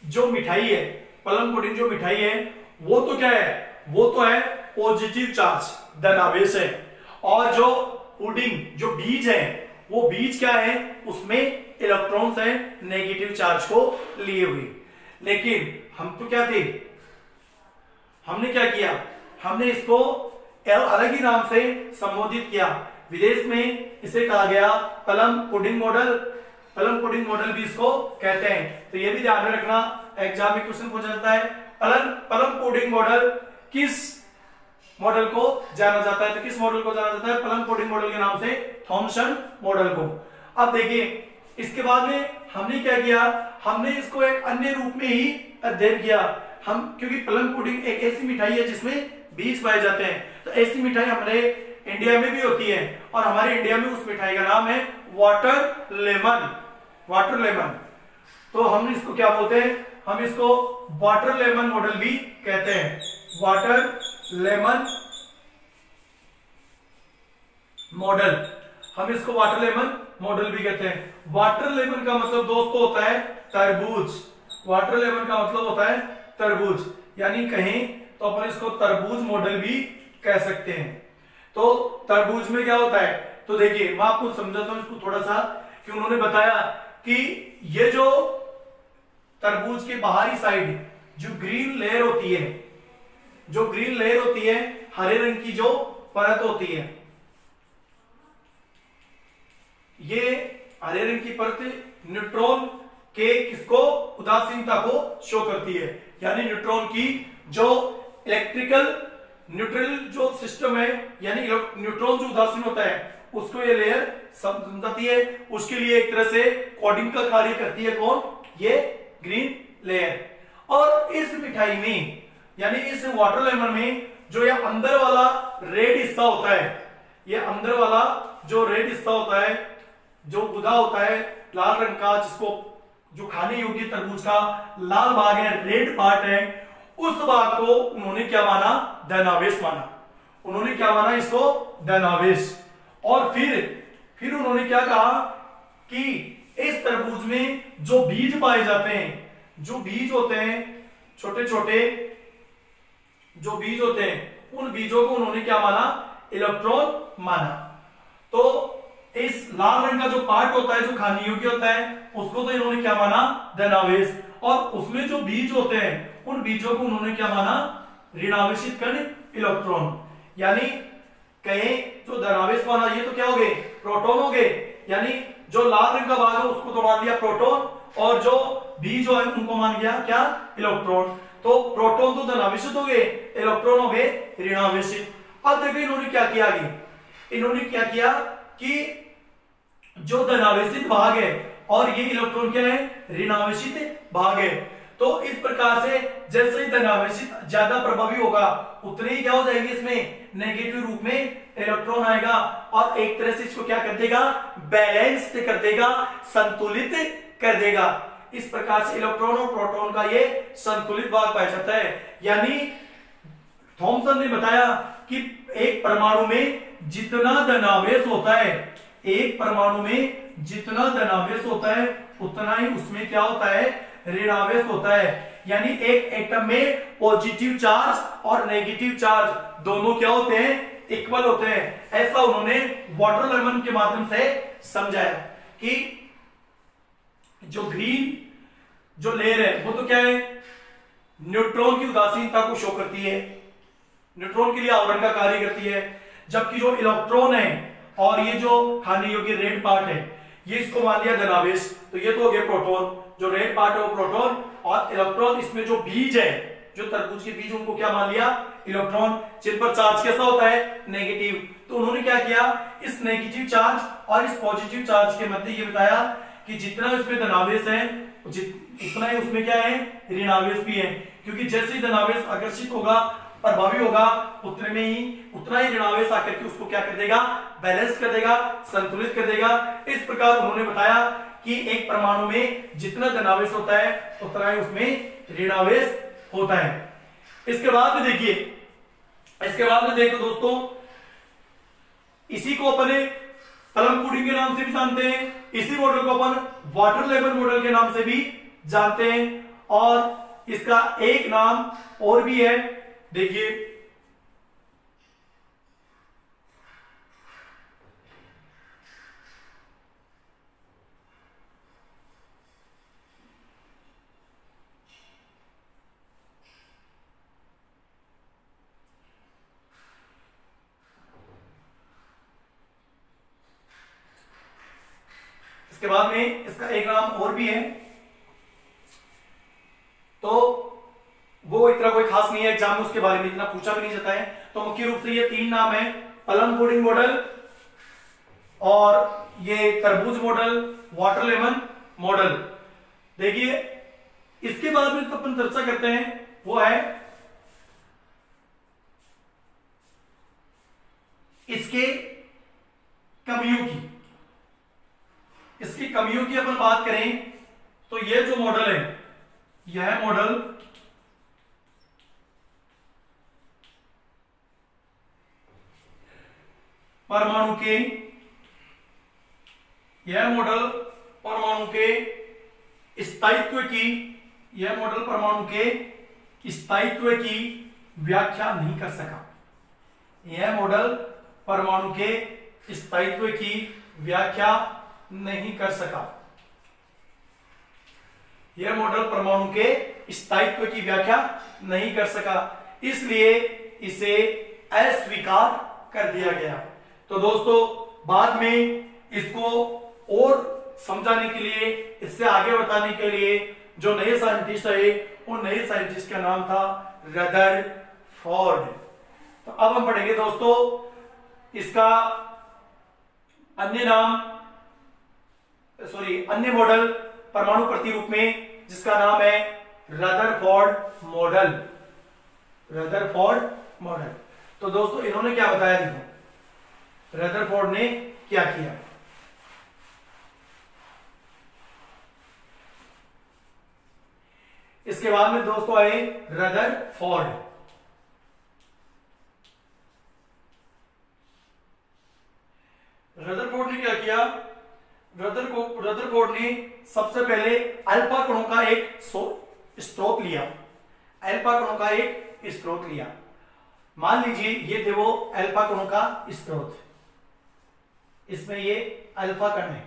जो मिठाई है, प्लम पुडिंग जो मिठाई है वो तो क्या है, वो तो है पॉजिटिव चार्ज, धनावेश है। और जो पुडिंग जो बीज है वो बीज क्या है, उसमें इलेक्ट्रॉन्स है नेगेटिव चार्ज को लिए हुए। लेकिन हम तो क्या थे, हमने क्या किया, हमने इसको अलग ही नाम से संबोधित किया। विदेश में इसे कहा गया plum pudding model, plum pudding model भी इसको कहते हैं। तो ये भी ध्यान में रखना, एग्जाम में क्वेश्चन पूछा जाता है प्लम पुडिंग मॉडल किस मॉडल को जाना जाता है, तो किस मॉडल को जाना जाता है, प्लम पुडिंग मॉडल के नाम से, थॉमसन मॉडल को। अब देखिए इसके बाद में हमने क्या किया, हमने इसको एक अन्य रूप में ही अध्ययन किया। हम क्योंकि प्लम पुडिंग एक ऐसी मिठाई है जिसमें बीज पाए जाते हैं, तो ऐसी मिठाई हमारे इंडिया में भी होती है, और हमारे इंडिया में उस मिठाई का नाम है वाटर लेमन, वाटर लेमन। तो हम इसको क्या बोलते हैं, हम इसको वाटर लेमन मॉडल भी कहते हैं, वाटर लेमन मॉडल, हम इसको वाटर लेमन मॉडल भी कहते हैं। वाटर लेमन का मतलब दोस्तों होता है तरबूज, वाटर लेमन का मतलब होता है तरबूज, यानी कहें तो अपन इसको तरबूज मॉडल भी कह सकते हैं। तो तरबूज में क्या होता है, तो देखिए मैं आपको समझाता हूं इसको थोड़ा सा, कि उन्होंने बताया कि ये जो तरबूज के बाहरी साइड जो ग्रीन लेयर होती है, जो ग्रीन लेयर होती है, हरे रंग की जो परत होती है, ये हरे रंग की परत न्यूट्रॉन के किसको, उदासीनता को शो करती है। यानी न्यूट्रॉन की जो इलेक्ट्रिकल न्यूट्रल जो सिस्टम है, यानी न्यूट्रॉन जो उदासीन होता है उसको ये लेयर समझाती है, उसके लिए एक तरह से कोडिंग का कार्य करती है कौन, ये ग्रीन लेयर। और इस मिठाई में यानी इस वाटर लेमन में जो ये अंदर वाला रेड हिस्सा होता है, ये अंदर वाला जो रेड हिस्सा होता है, जो गुदा होता है लाल रंग का, जिसको जो खाने योग्य तरबूज का लाल भाग है, रेड पार्ट है, उस भाग को उन्होंने क्या माना, धनावेश माना। उन्होंने क्या माना, इसको धनावेश। और फिर उन्होंने क्या कहा कि इस तरबूज में जो बीज पाए जाते हैं, जो बीज होते हैं छोटे छोटे जो बीज होते हैं, उन बीजों को उन्होंने क्या माना, इलेक्ट्रॉन माना। तो इस लाल रंग का जो पार्ट होता है जो खाने योग्य होता है, उसको तो इन्होंने क्या माना, धनावेश। और उसमें जो बीज होते हैं उन बीजों को उन्होंने क्या माना, ऋणावेशित कण, इलेक्ट्रॉन। यानी कहें जो धनावेश माना, ये तो क्या हो गए, प्रोटॉन हो गए। यानी जो लाल रंग का भाग है उसको तो मान लिया प्रोटॉन, और जो बीज है उनको मान लिया क्या, इलेक्ट्रॉन। तो प्रोटॉन तो धनावेशित हो गए, इलेक्ट्रॉन हो गए ऋणावेशित। अब देखो इन्होंने क्या किया आगे, इन्होंने क्या किया कि जो धनावेशित भाग है और ये इलेक्ट्रॉन क्या है, ऋणावेशित भाग है। तो इस प्रकार से जैसे ही धनावेशित ज्यादा प्रभावी होगा उतने ही क्या हो जाएगी, इसमें नेगेटिव रूप में इलेक्ट्रॉन आएगा, और एक तरह से इसको क्या कर देगा, बैलेंस कर देगा, संतुलित कर देगा। इस प्रकार से इलेक्ट्रॉन और प्रोटॉन का ये संतुलित भाग पाया जाता है। यानी थॉमसन ने बताया कि एक परमाणु में जितना धनावेश होता है एक परमाणु में जितना धनावेश होता है उतना ही उसमें क्या होता है, ऋणावेश होता है। यानी एक एटम में पॉजिटिव चार्ज और नेगेटिव चार्ज दोनों क्या होते हैं, इक्वल होते हैं। ऐसा उन्होंने वाटर लेमन के माध्यम से समझाया कि जो ग्रीन जो लेयर है वो तो क्या है, न्यूट्रॉन की उदासीनता को शो करती है, न्यूट्रॉन के लिए आवरण का कार्य करती है। जबकि जो इलेक्ट्रॉन है और ये जो खाने योग्य रेड पार्ट है ये इसको मान लिया धनावेश, तो ये तो हो गया प्रोटॉन, जो रेड पार्ट है वो प्रोटॉन, और इलेक्ट्रॉन इसमें जो बीज है, जो तरबूज के बीज उनको क्या मान लिया, इलेक्ट्रॉन, जिन पर चार्ज कैसा होता है, नेगेटिव। तो उन्होंने क्या किया, इस नेगेटिव चार्ज और इस पॉजिटिव चार्ज के मध्य ये बताया कि जितना इसमें धनावेश है उतना ही उसमें क्या है, ऋणावेश भी है। क्योंकि जैसे ही धनावेश आकर्षित होगा, प्रभावी होगा, उतना ही ऋणावेश आकर के उसको क्या कर देगा, बैलेंस कर देगा, संतुलित कर देगा। इस प्रकार उन्होंने बताया कि एक परमाणु में जितना धनावेश होता है उतना ही उसमें ऋणावेश होता है। इसके बाद में देखिए, इसके बाद में देखो दोस्तों, इसी को अपने पलम पुडिंग के नाम से भी जानते हैं, इसी मॉडल को अपन वाटर लेमन मॉडल के नाम से भी जानते हैं, और इसका एक नाम और भी है, देखिए इसके बाद में इसका एक नाम और भी है, तो वो इतना कोई खास नहीं है, एग्जाम में उसके बारे में इतना पूछा भी नहीं जाता है। तो मुख्य रूप से ये तीन नाम है, पलम पुडिंग मॉडल और ये तरबूज मॉडल, वाटर लेमन मॉडल। देखिए इसके बाद में तो अपन चर्चा करते हैं वो है इसके कमियों की। इसकी कमियों की अपन बात करें तो ये जो मॉडल है, यह मॉडल परमाणु के, यह मॉडल परमाणु के स्थायित्व की, यह मॉडल परमाणु के स्थायित्व की व्याख्या नहीं कर सका। यह मॉडल परमाणु के स्थायित्व की व्याख्या नहीं कर सका। यह मॉडल परमाणु के स्थायित्व की व्याख्या नहीं कर सका, इसलिए इसे अस्वीकार कर दिया गया। तो दोस्तों बाद में इसको और समझाने के लिए, इससे आगे बताने के लिए जो नए साइंटिस्ट आए, उन नए साइंटिस्ट का नाम था रदरफोर्ड। तो अब हम पढ़ेंगे दोस्तों इसका अन्य नाम, अन्य मॉडल परमाणु प्रतिरूप में, जिसका नाम है रदरफोर्ड मॉडल। Rutherford model. तो दोस्तों इन्होंने क्या बताया, देखो रदरफोर्ड ने क्या किया। इसके बाद में दोस्तों आए रदरफोर्ड। रदरफोर्ड ने क्या किया, रदरफोर्ड ने सबसे पहले अल्फा कणों का एक स्रोत लिया। अल्फा कणों का एक स्रोत लिया, मान लीजिए ये थे वो अल्फा कणों का स्रोत, इसमें ये अल्फा कण है।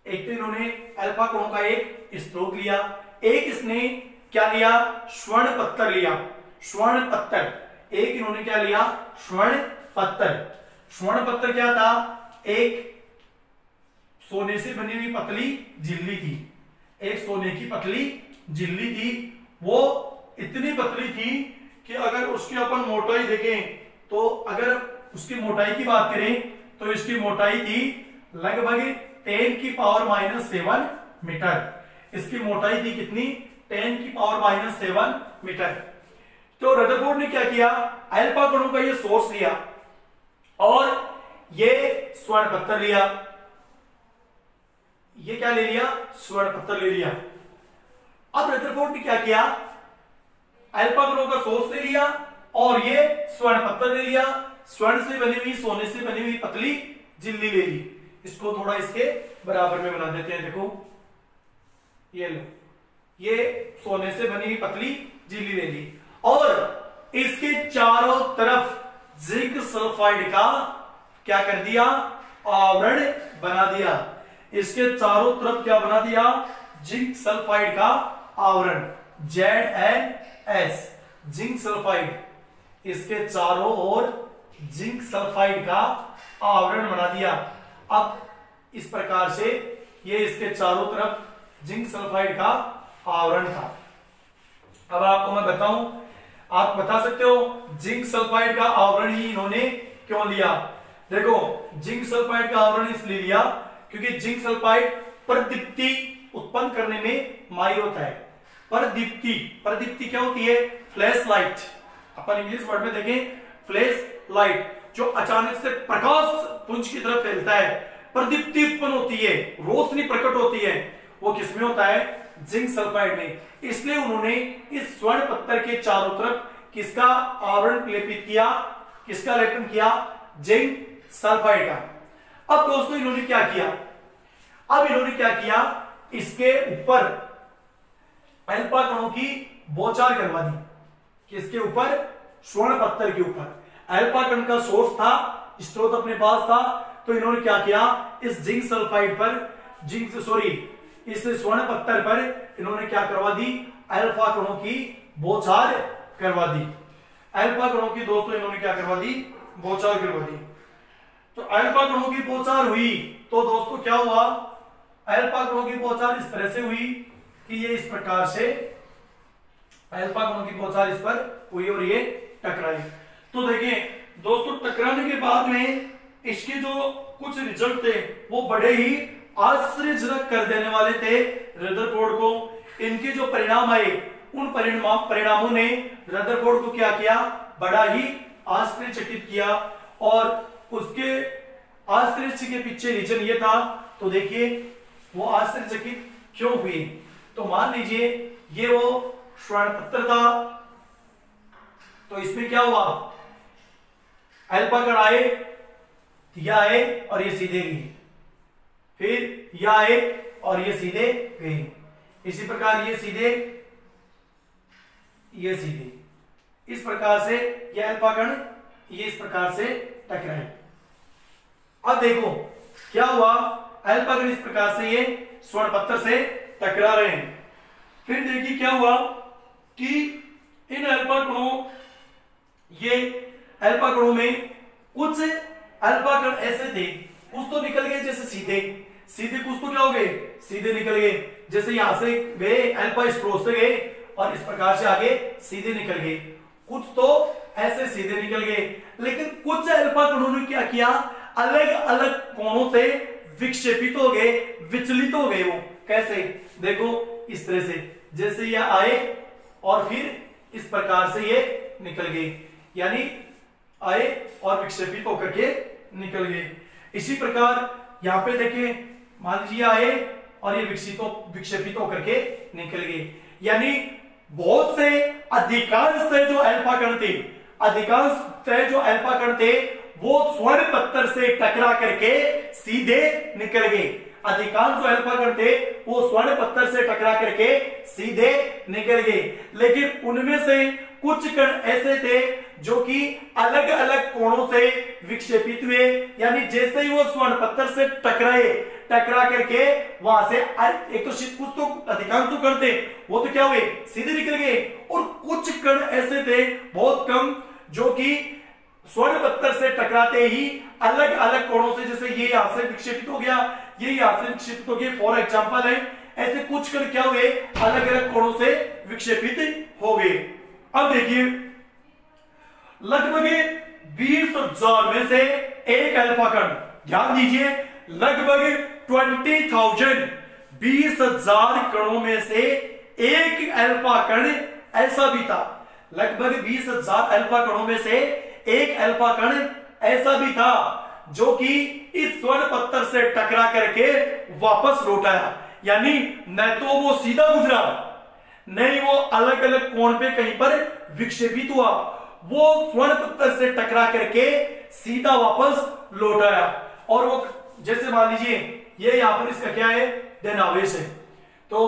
एक तो इन्होंने अल्फा कणों का एक स्रोत लिया, एक इसने क्या लिया, स्वर्ण पत्थर लिया। स्वर्ण पत्थर, एक इन्होंने क्या लिया, स्वर्ण पत्थर। स्वर्ण पत्थर क्या था, एक सोने से बनी हुई पतली झिल्ली थी, एक सोने की पतली झिल्ली थी। वो इतनी पतली थी कि अगर उसकी अपन मोटाई देखें तो, अगर उसकी मोटाई की बात करें तो इसकी मोटाई थी लगभग 10⁻⁷ मीटर। इसकी मोटाई थी कितनी, 10⁻⁷ मीटर। तो रदरफोर्ड ने क्या किया, अल्फा कणों का ये सोर्स लिया और ये स्वर्ण पत्थर लिया। ये क्या ले लिया, स्वर्ण पत्थर ले लिया। अब रदरफोर्ड ने क्या किया, अल्फा कणों का सोर्स ले लिया और ये स्वर्ण पत्थर ले लिया। स्वर्ण से बनी हुई, सोने से बनी हुई पतली झिल्ली ले ली। इसको थोड़ा इसके बराबर में बना देते हैं। देखो ये लो, ये सोने से बनी हुई पतली झिल्ली ले ली और इसके चारों तरफ जिंक सल्फाइड का क्या कर दिया, आवरण बना दिया। इसके चारों तरफ क्या बना दिया, जिंक सल्फाइड का आवरण, ZnS, जिंक सल्फाइड। इसके चारों ओर जिंक सल्फाइड का आवरण बना दिया। अब इस प्रकार से ये इसके चारों तरफ जिंक सल्फाइड का आवरण था। अब आपको मैं बताऊं, आप बता सकते हो जिंक सल्फाइड का आवरण ही इन्होंने क्यों लिया। देखो जिंक सल्फाइड का आवरण इसलिए लिया क्योंकि जिंक सल्फाइड प्रदीप्ति उत्पन्न करने में माहिर होता है। प्रदीप्ति, प्रदीप्ति क्या होती है, फ्लैश लाइट। अपन इंग्लिश वर्ड में देखें फ्लैश लाइट, जो अचानक से प्रकाश पुंज की तरफ फैलता है, प्रदीप्ति उत्पन्न होती है, रोशनी प्रकट होती है, वो किसमें होता है, जिंक सल्फाइड में। इसलिए उन्होंने इस स्वर्ण पत्थर के चारों तरफ किसका आवरण लेपित किया, किसका लेपन किया, जिंक सल्फाइड का। अब दोस्तों इन्होंने क्या किया, अब इन्होंने क्या किया, इसके ऊपर अल्फा कणों की बौछार करवा दी। किसके ऊपर, स्वर्ण पत्थर के ऊपर। अल्फा कण का सोर्स था, स्रोत अपने पास था, तो इन्होंने क्या किया, इस जिंक सल्फाइड पर, इस स्वर्ण पत्थर पर इन्होंने क्या करवा दी, अल्फा कणों की बौछार करवा दी। अल्फा कणों की दोस्तों इन्होंने क्या करवा दी, बौछार करवा दी। तो अल्फा कणों की बौछार हुई तो दोस्तों क्या हुआ, अल्फा कणों की बौछार इस तरह से हुई कि ये इस प्रकार से अल्फा कणों की बौछार इस पर हुई और ये टकराई। तो देखिए दोस्तों टकराने के बाद में इसके जो कुछ रिजल्ट थे वो बड़े ही आश्चर्यजनक कर देने वाले थे रदरफोर्ड को। इनके जो परिणाम आए उन परिणामों ने रदरफोर्ड को क्या किया, बड़ा ही आश्चर्यचकित किया। और उसके आश्चर्य के पीछे रीजन ये था, तो देखिए वो आश्चर्यचकित क्यों हुए। तो मान लीजिए ये वो स्वर्ण पत्थर था, तो इसमें क्या हुआ, अल्फा कण आए, यह आए और ये सीधे गए, फिर यह आए और ये सीधे गए, इसी प्रकार ये सीधे, ये सीधे, इस प्रकार से ये अल्फा कण ये इस प्रकार से टकराए। अब देखो क्या हुआ, अल्फा कण इस प्रकार से ये स्वर्ण पत्थर से टकरा रहे हैं। फिर देखिए क्या हुआ कि इन अल्फा कणों, ये अल्फा कणों में कुछ अल्फा कण ऐसे थे, कुछ तो निकल गए जैसे सीधे सीधे, कुछ तो क्या हो गए, सीधे निकल गए, जैसे यहां से गए अल्फा स्ट्रोक से गए और इस प्रकार से आगे सीधे निकल गए। कुछ तो ऐसे सीधे निकल गए, लेकिन कुछ अल्फा कणों ने क्या किया, अलग अलग कोणों से विक्षेपित हो गए, विचलित हो गए। वो कैसे, देखो इस तरह से, जैसे ये आए और फिर इस प्रकार से ये निकल गए, यानी आए और विक्षेपित होकर के निकल गए। इसी प्रकार यहां पे देखिए, मान लीजिए आए और ये विक्षेपित होकर के निकल गए, यानी बहुत से अधिकांश जो अल्फा कण थे, अधिकांश जो अल्फा कण थे वो स्वर्ण पत्थर से टकरा करके सीधे निकल गए। अधिकांश जो अल्फा कण थे वो स्वर्ण पत्थर से टकरा करके सीधे निकल गए, लेकिन उनमें से कुछ कण ऐसे थे जो कि अलग अलग कोणों से विक्षेपित हुए, यानी जैसे ही वो स्वर्ण पत्थर से टकरा करके वहां से एक तो कुछ तो अधिकांश तो कण थे वो तो क्या हुए, सीधे निकल गए, और कुछ कण ऐसे थे बहुत कम जो कि स्वर्ण पत्थर से टकराते ही अलग अलग कोणों से, जैसे ये यहां से विक्षेपित हो गया, ये यहां से विक्षेपित हो गया, फॉर एग्जांपल है, ऐसे कुछ कण क्या हुए, अलग अलग कोणों से विक्षेपित हो गए। अब देखिए लगभग 20,000 में से एक अल्फा कण, ध्यान दीजिए, लगभग 20,000 20,000 कणों में से एक अल्फा कण ऐसा भी था। लगभग 20,000 अल्फा कणों में से एक अल्फा कण ऐसा भी था जो कि इस स्वर्ण पत्थर से टकरा करके वापस लौट आया, यानी न तो वो सीधा गुजरा, नहीं वो अलग अलग कोण पे कहीं पर विक्षेपित हुआ, वो स्वर्ण पत्थर से टकरा करके सीधा वापस लौट आया। और वो जैसे मान लीजिए ये यहां पर इसका क्या है, धनावेश है, तो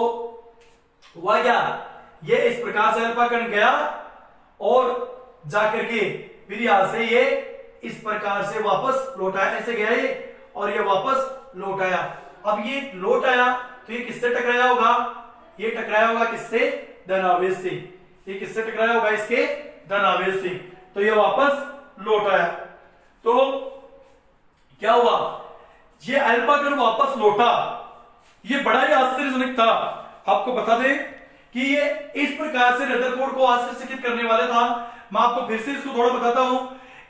हुआ क्या, ये इस प्रकार से अल्फा कण गया और जाकर के फिर यहां से ये इस प्रकार से वापस लौट आया, ऐसे गया ये और ये वापस लौट आया। अब ये लौट आया तो ये किससे टकराया होगा, ये टकराया होगा किससे, धनावेश से। ये किससे टकराया होगा, इसके धनावेश से। तो ये वापस लौट आया। तो क्या हुआ, ये अल्फा कण वापस लौटा। ये बड़ा ही आश्चर्यजनक था। आपको बता दें कि ये इस प्रकार से रदरफोर्ड को आश्चर्यचकित करने वाला था। मैं आपको फिर से इसको थोड़ा बताता हूं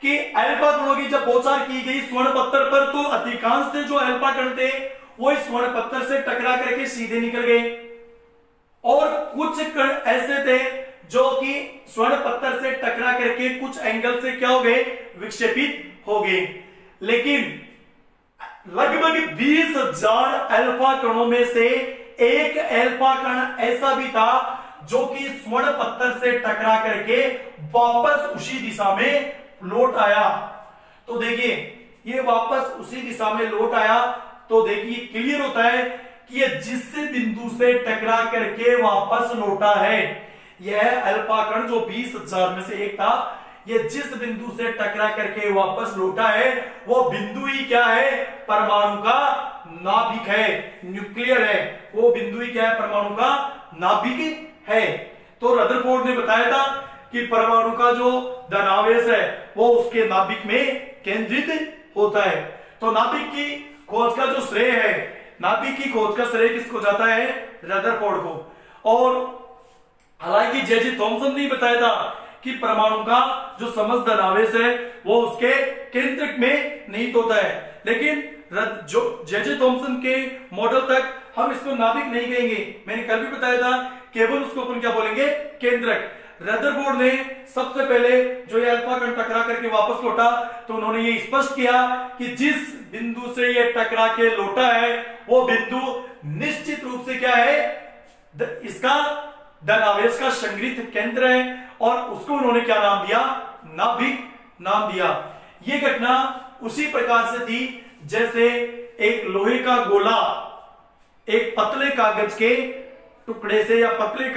कि अल्फा कणों की जब बौछार की गई स्वर्ण पत्थर पर, तो अधिकांश जो अल्फा कण थे वो इस स्वर्ण पत्थर से टकरा करके सीधे निकल गए, और कुछ कण ऐसे थे जो कि स्वर्ण पत्थर से टकरा करके कुछ एंगल से क्या हो गए, विक्षेपित हो गए। लेकिन लगभग 20,000 अल्फा कणों में से एक अल्फा कण ऐसा भी था जो कि स्वर्ण पत्थर से टकरा करके वापस उसी दिशा में लौट आया। तो देखिए ये वापस उसी दिशा में लौट आया, तो देखिए क्लियर होता है कि ये जिस बिंदु से टकरा करके वापस लौटा है, यह अल्फा कण जो 20,000 में से एक था, ये जिस बिंदु से टकरा करके वापस लौटा है वो बिंदु ही क्या है, परमाणु का नाभिक है, न्यूक्लियर है। वो बिंदु ही क्या है, परमाणु का नाभिक है। तो रदरफोर्ड ने बताया था कि परमाणु का जो धनावेश है वो उसके नाभिक में केंद्रित होता है। तो नाभिक की खोज का जो श्रेय है, नाभिक की खोज का श्रेय किसको जाता है, रदरफोर्ड को। और हालांकि जे थॉमसन ने बताया था कि परमाणु का जो समस्त धनावेश है वो उसके केंद्रक में निहित होता है, लेकिन जो जे थॉमसन के मॉडल तक हम इसको नाभिक नहीं कहेंगे। मैंने कल भी बताया था, केवल उसको अपन क्या बोलेंगे, केंद्रक। रदरफोर्ड ने सबसे पहले जो ये अल्फा कण टकरा करके वापस लौटा, तो उन्होंने ये स्पष्ट किया कि जिस बिंदु से ये टकरा के लौटा है वो बिंदु निश्चित रूप से क्या है, इसका धनावेश का संग्रहित केंद्र है, और उसको उन्होंने क्या नाम दिया, नाभिक नाम दिया। ये घटना उसी प्रकार से थी जैसे एक लोहे का गोला एक पतले कागज के टुकड़े से या पतले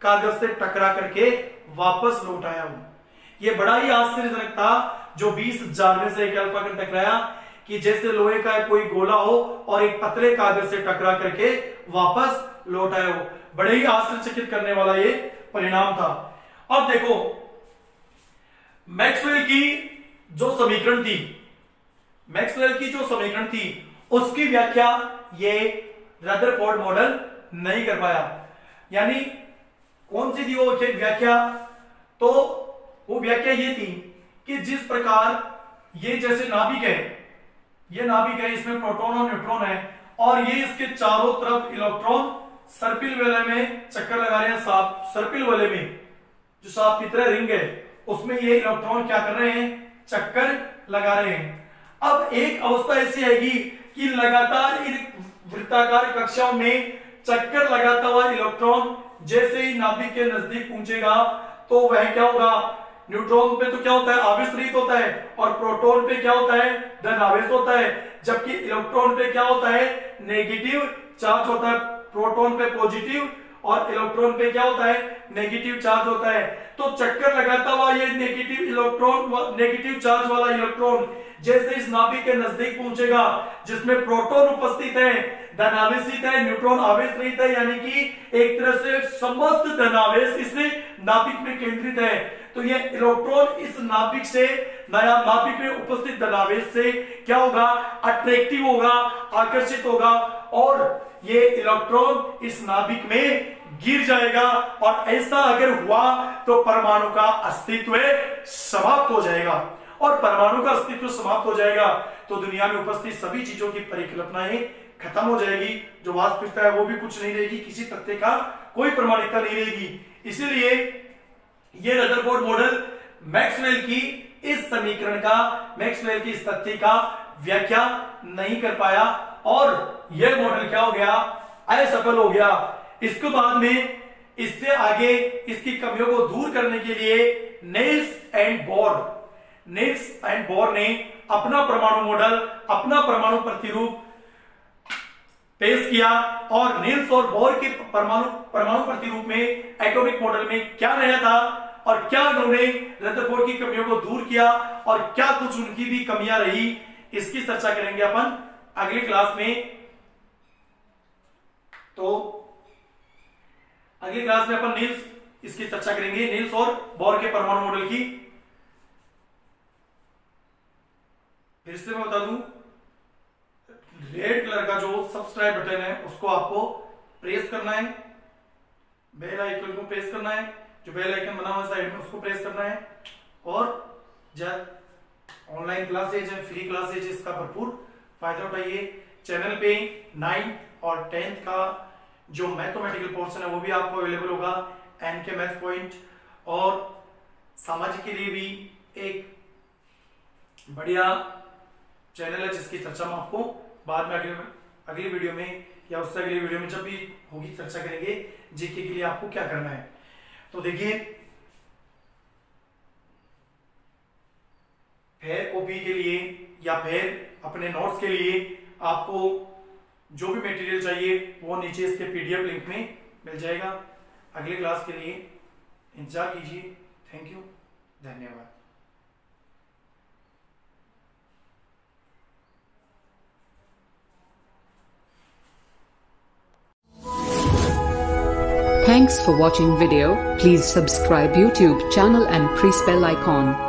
कागज से टकरा करके वापस लौट आया हूं। यह बड़ा ही आश्चर्यजनक था जो 20,000 में से एक अल्फा कण टकराया, कि जैसे लोहे का कोई गोला हो और एक पतले कागज से टकरा करके वापस लौट आया हो। बड़े ही आश्चर्यचकित करने वाला ये परिणाम था। अब देखो मैक्सवेल की जो समीकरण थी, मैक्सवेल की जो समीकरण थी उसकी व्याख्या ये रदरफोर्ड मॉडल नहीं कर पाया। यानी कौन सी थी वो व्याख्या, तो वो व्याख्या ये थी कि जिस प्रकार ये जैसे नाभिक है, ये नाभिक है, इसमें प्रोटॉन और न्यूट्रॉन है, और ये इसके चारों तरफ इलेक्ट्रॉन सर्पिल वाले में चक्कर लगा रहे हैं। सर्पिल वाले में जो सांप की तरह रिंग है उसमें ये इलेक्ट्रॉन क्या कर रहे हैं, चक्कर लगा रहे हैं। अब एक अवस्था ऐसी आएगी कि लगातार इन वृत्ताकार कक्षाओं में चक्कर लगाता हुआ इलेक्ट्रॉन जैसे ही नाभिक के नजदीक पहुंचेगा तो वह क्या होगा, न्यूट्रॉन पे तो क्या होता है, आवेश रहित होता है, और प्रोटॉन पे क्या होता है, धन आवेश होता है, जबकि इलेक्ट्रॉन पे क्या होता है, नेगेटिव चार्ज होता है। प्रोटॉन पे पॉजिटिव और इलेक्ट्रॉन पे क्या होता है, नेगेटिव चार्ज होता है। तो चक्कर लगाता हुआ ये नेगेटिव इलेक्ट्रॉन, नेगेटिव चार्ज वाला इलेक्ट्रॉन जैसे इस नाभिक के नजदीक पहुंचेगा जिसमें प्रोटॉन उपस्थित है, धन आवेशित है, न्यूट्रॉन आवेश रहित है, यानी कि एक तरह से समस्त धन आवेश इस नाभिक में केंद्रित है। तो ये इलेक्ट्रॉन इस नाभिक से, नया नाभिक में उपस्थित धनावेश से क्या होगा, अट्रैक्टिव होगा, आकर्षित होगा, और ये इलेक्ट्रॉन इस नाभिक में गिर जाएगा। और ऐसा अगर हुआ तो परमाणु का अस्तित्व समाप्त हो जाएगा, और परमाणु का अस्तित्व समाप्त हो जाएगा तो दुनिया में उपस्थित सभी चीजों की परिकल्पनाएं खत्म हो जाएगी। जो वास्तविकता है वो भी कुछ नहीं रहेगी, किसी तथ्य का कोई प्रमाणिकता नहीं रहेगी। इसीलिए ये रदरफोर्ड मॉडल मैक्सवेल की इस समीकरण का, मैक्सवेल की इस तथ्य का व्याख्या नहीं कर पाया, और यह मॉडल क्या हो गया, असफल हो गया। इसके बाद में इससे आगे इसकी कमियों को दूर करने के लिए नील्स एंड बोर ने अपना परमाणु मॉडल, अपना परमाणु प्रतिरूप पेश किया और नील्स और बोर के परमाणु प्रतिरूप में, एटॉमिक मॉडल में क्या नया था और क्या उन्होंने रदरफोर्ड की कमियों को दूर किया और क्या कुछ उनकी भी कमियां रही, इसकी चर्चा करेंगे अपन अगली क्लास में। तो अगली क्लास में अपन इसकी चर्चा करेंगे, नील्स और बोर के परमाणु मॉडल की। फिर से मैं बता दूं, रेड कलर का जो सब्सक्राइब बटन है उसको आपको प्रेस करना है, बेल आइकन को प्रेस करना है, जो बेल आइकन बना हुआ साइड में उसको प्रेस करना है, और जब ऑनलाइन क्लासेज है, फ्री क्लासेज, इसका भरपूर फायदा उठाइए। चैनल पे 9th और 10th का जो मैथमेटिकल पोर्शन है वो भी आपको अवेलेबल होगा, एनके मैथ पॉइंट, और सामाजिक के लिए भी एक बढ़िया चैनल है जिसकी चर्चा हम आपको बाद में अगली वीडियो में या उससे अगली वीडियो में जब भी होगी चर्चा करेंगे जीके के लिए आपको क्या करना है। तो देखिए, फिर कॉपी के लिए या फिर अपने नोट्स के लिए आपको जो भी मटेरियल चाहिए वो नीचे इसके पीडीएफ लिंक में मिल जाएगा। अगली क्लास के लिए इंतजार कीजिए। थैंक यू, धन्यवाद। Thanks for watching video. Please subscribe YouTube channel and press bell icon.